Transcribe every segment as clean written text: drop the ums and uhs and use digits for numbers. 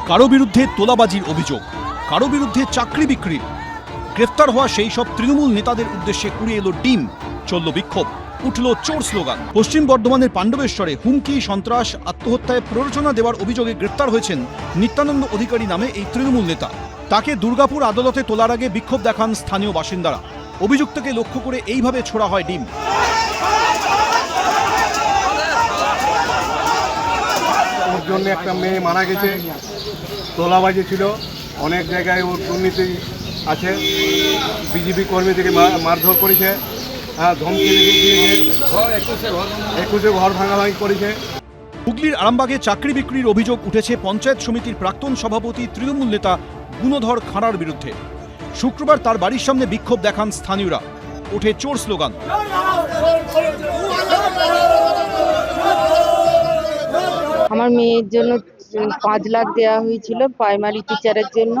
কারো বিরুদ্ধে তোলাবাজির অভিযোগ, কারো বিরুদ্ধে চাকরি বিক্রির। গ্রেফতার হওয়া সেই সব তৃণমূল নেতাদের উদ্দেশ্যে কুড়িয়ে এলো ডিম, চলল বিক্ষোভ, উঠল চোর স্লোগান। পশ্চিম বর্ধমানের পাণ্ডবেশ্বরে হুমকি, সন্ত্রাস, আত্মহত্যায় প্ররোচনা দেওয়ার অভিযোগে গ্রেফতার হয়েছেন নিত্যানন্দ অধিকারী নামে এই তৃণমূল নেতা। তাকে দুর্গাপুর আদালতে তোলার আগে বিক্ষোভ দেখান স্থানীয় বাসিন্দারা। অভিযুক্তকে লক্ষ্য করে এইভাবে ছোড়া হয় ডিম। ওর জন্য একটা মেয়ে মারা গেছে, তোলাবাজি ছিল, অনেক জায়গায় ওর দুর্নীতি আছে, বিজেপি কর্মীদেরকে মারধর করেছে, ধমকি দিয়েছে, 21 ঘর ভাঙাভাঙি করেছে। হুগলির আরামবাগে চাকরি বিক্রির অভিযোগ উঠেছে পঞ্চায়েত সমিতির প্রাক্তন সভাপতি তৃণমূল নেতা গুণধর খাঁড়ার বিরুদ্ধে। শুক্রবার তার বাড়ির সামনে বিক্ষোভ দেখান স্থানীয়রা, ওঠে চোর স্লোগান। আমার মেয়ের জন্য 5 লাখ দেওয়া হয়েছিল প্রাইমারি টিচারের জন্য,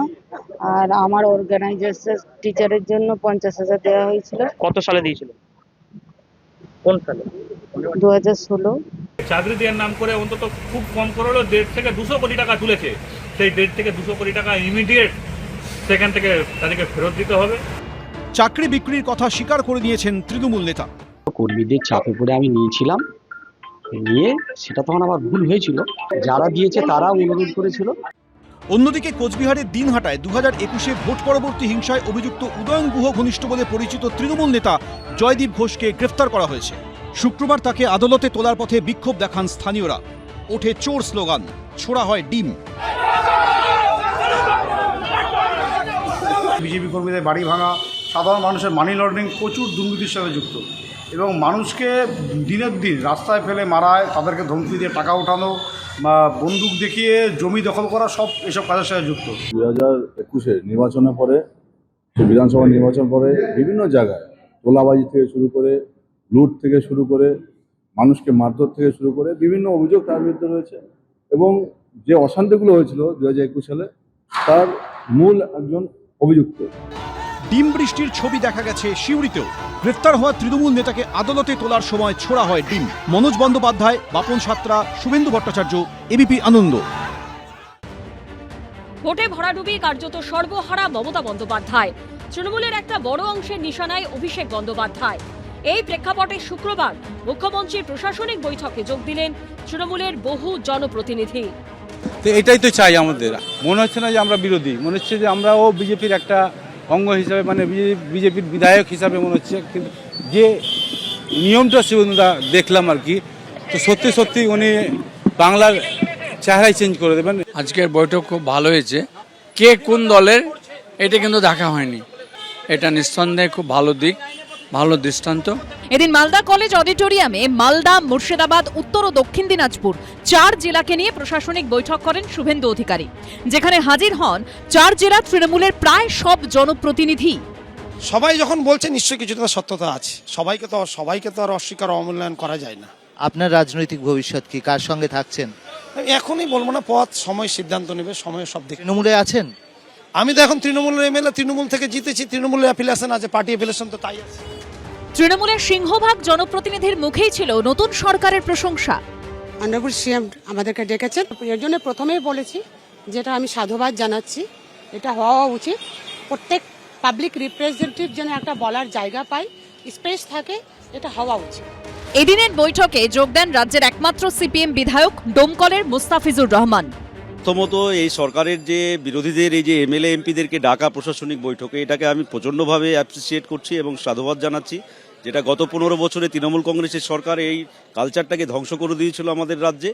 আর আমার অর্গানাইজেশন টিচারের জন্য 50,000 দেওয়া হয়েছিল। কত সালে দিয়েছিল? কোন সালে? 2016। চাকরি দেওয়ার নাম করে অন্তত খুব কম করে হলো 1.5 থেকে 200 কোটি টাকা তুলেছে। সেই 1.5 থেকে 200 কোটি টাকা ইমিডিয়েট সেখান থেকে তাদেরকে ফেরত দিতে হবে। চাকরি বিক্রির কথা স্বীকার করে নিয়েছেন তৃণমূল নেতা। কর্মীদের চাপে পড়ে আমি নিয়েছিলাম, নিয়ে সেটা তখন আমার ভুল হয়েছিল, যারা দিয়েছে তারা অনুরোধ করেছিল। অন্যদিকে কোচবিহারের দিনহাটায় 2021-এ ভোট পরবর্তী হিংসায় অভিযুক্ত উদয়ন গুহ ঘনিষ্ঠ বলে পরিচিত তৃণমূল নেতা জয়দীপ ঘোষকে গ্রেফতার করা হয়েছে। শুক্রবার তাকে আদালতে তোলার পথে বিক্ষোভ দেখান স্থানীয়রা, ওঠে চোর স্লোগান, ছোড়া হয় ডিম। বিজেপি কর্মীদের বাড়ি ভাঙা, সাধারণ মানুষের মানি লন্ডারিং, প্রচুর দুর্নীতির সাথে যুক্ত, এবং মানুষকে দিনের দিন রাস্তায় ফেলে মারায়, তাদেরকে ধমকি দিয়ে টাকা ওঠানো, বন্দুক দেখিয়ে জমি দখল করা, সব এসব কাজের সাথে যুক্ত। 2021-এর নির্বাচনের পরে, বিধানসভা নির্বাচন পরে বিভিন্ন জায়গায় তোলাবাজি থেকে শুরু করে, লুট থেকে শুরু করে, মানুষকে মারধর থেকে শুরু করে বিভিন্ন অভিযোগ তার বিরুদ্ধে রয়েছে। এবং যে অশান্তিগুলো হয়েছিল 2021 সালে, তার মূল একজন অভিযুক্ত। ডিম বৃষ্টির ছবি দেখা গেছে সিউড়িতেও। গ্রেফতার হওয়া তৃণমূল নেতাকে আদালতে তোলার সময় ছোড়া হয় ডিম। মনোজ বন্দ্যোপাধ্যায়, বাপন সাত্রা, শুভেন্দু ভট্টাচার্য, এবিপি আনন্দ। ভোটে ভরাডুবি কার্যত সর্বহারা মমতা বন্দ্যোপাধ্যায়। তৃণমূলের একটা বড় অংশের নিশানায় অভিষেক বন্দ্যোপাধ্যায়। এই প্রেক্ষাপটে শুক্রবার মুখ্যমন্ত্রীর প্রশাসনিক বৈঠকে যোগ দিলেন তৃণমূলের বহু জনপ্রতিনিধি। তো এটাই তো চাই আমাদের। মনে হচ্ছে না যে আমরা বিরোধী, মনে হচ্ছে যে আমরাও বিজেপির একটা অঙ্গ হিসাবে, মানে বিজেপির বিধায়ক হিসাবে মনে হচ্ছে। কিন্তু যে নিয়মটা শিবন্দা দেখলাম আর কি, তো সত্যি সত্যি উনি বাংলার চেহারাই চেঞ্জ করে দেবেন। আজকের বৈঠক খুব ভালো হয়েছে। কে কোন দলের এটা কিন্তু দেখা হয়নি, এটা নিঃসন্দেহে খুব ভালো দিক, ভালো দৃষ্টান্ত। এদিন মালদা কলেজ অডিটোরিয়ামে মালদা, মুর্শিদাবাদ, উত্তর ও দক্ষিণ দিনাজপুর 4 জেলাকে নিয়ে প্রশাসনিক বৈঠক করেন শুভেন্দু অধিকারী, যেখানে হাজির হন 4 জেলা তৃণমূলের প্রায় সব জনপ্রতিনিধি। সবাই যখন বলছে নিশ্চয়ই কিছুটা সত্যতা আছে। সবাইকে তো আর অস্বীকার অমূল্যায়ন করা যায় না। আপনার রাজনৈতিক ভবিষ্যৎ কি, কার সঙ্গে থাকছেন? এখনই বলবো না, পথ সময় সিদ্ধান্ত নেবে, সময় সব দিকে। তৃণমূলে আছেন? আমি তো এখন তৃণমূলের এমএলএ, তৃণমূল থেকে জিতেছি, তৃণমূলের অ্যাফিলিয়েশন আছে, পার্টি অ্যাফিলিয়েশন তো তাই আছে। তৃণমূলের সিংহভাগ জনপ্রতিনিধির মুখেই ছিল নতুন সরকারের প্রশংসা। অনারেবল সিএম আমাদেরকে ডেকেছেন, এর জন্য প্রথমেই বলেছি যেটা আমি সাধুবাদ জানাচ্ছি। এটা হওয়া উচিত, প্রত্যেক পাবলিক রিপ্রেজেন্টেটিভ যেন একটা বলার জায়গা পায়, স্পেস থাকে, এটা হওয়া উচিত। এদিনের বৈঠকে যোগ দেন রাজ্যের একমাত্র সিপিএম বিধায়ক ডোমকলের মুস্তাফিজুর রহমান। প্রথমত এই সরকারের যে বিরোধীদের এই যে এমএলএ এমপিদেরকে ডাকা প্রশাসনিক বৈঠকে, এটাকে আমি প্রচণ্ডভাবে অ্যাপ্রিসিয়েট করছি এবং সাধুবাদ জানাচ্ছি। যেটা গত 15 বছরে তৃণমূল কংগ্রেসের সরকার এই কালচারটাকে ধ্বংস করে দিয়েছিল আমাদের রাজ্যে,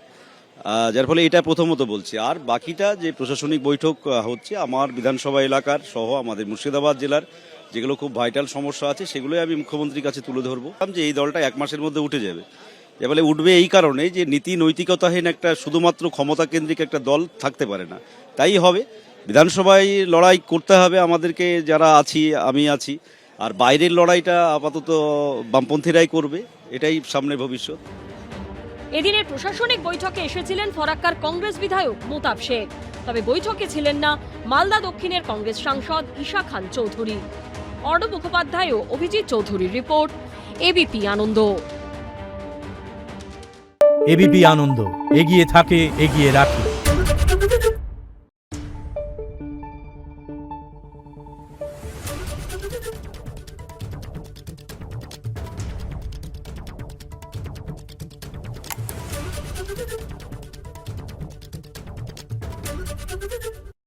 যার ফলে এটা প্রথমত বলছি। আর বাকিটা যে প্রশাসনিক বৈঠক হচ্ছে আমার বিধানসভা এলাকার সহ আমাদের মুর্শিদাবাদ জেলার যেগুলো খুব ভাইটাল সমস্যা আছে, সেগুলোই আমি মুখ্যমন্ত্রীর কাছে তুলে ধরবো। যে এই দলটা 1 মাসের মধ্যে উঠে যাবে। এবারে উঠবে এই কারণে যে নীতি নৈতিকতাহীন একটা শুধুমাত্র ক্ষমতা কেন্দ্রিক একটা দল থাকতে পারে না। তাই হবে বিধানসভায় লড়াই করতে হবে আমাদেরকে, যারা আছি, আমি আছি। আর বাইরের লড়াইটা আপাতত বামপন্থীরাই করবে, এটাই সামনের ভবিষ্যৎ। এদিনের প্রশাসনিক বৈঠকে এসেছিলেন ফরাক্কার কংগ্রেস বিধায়ক মোতাব শেখ। তবে বৈঠকে ছিলেন না মালদা দক্ষিণের কংগ্রেস সাংসদ ঈশা খান চৌধুরী। অর্ণব মুখোপাধ্যায় ও অভিজিৎ চৌধুরীর রিপোর্ট, এবিপি আনন্দ। এবিপি আনন্দ, এগিয়ে থাকে, এগিয়ে রাখে।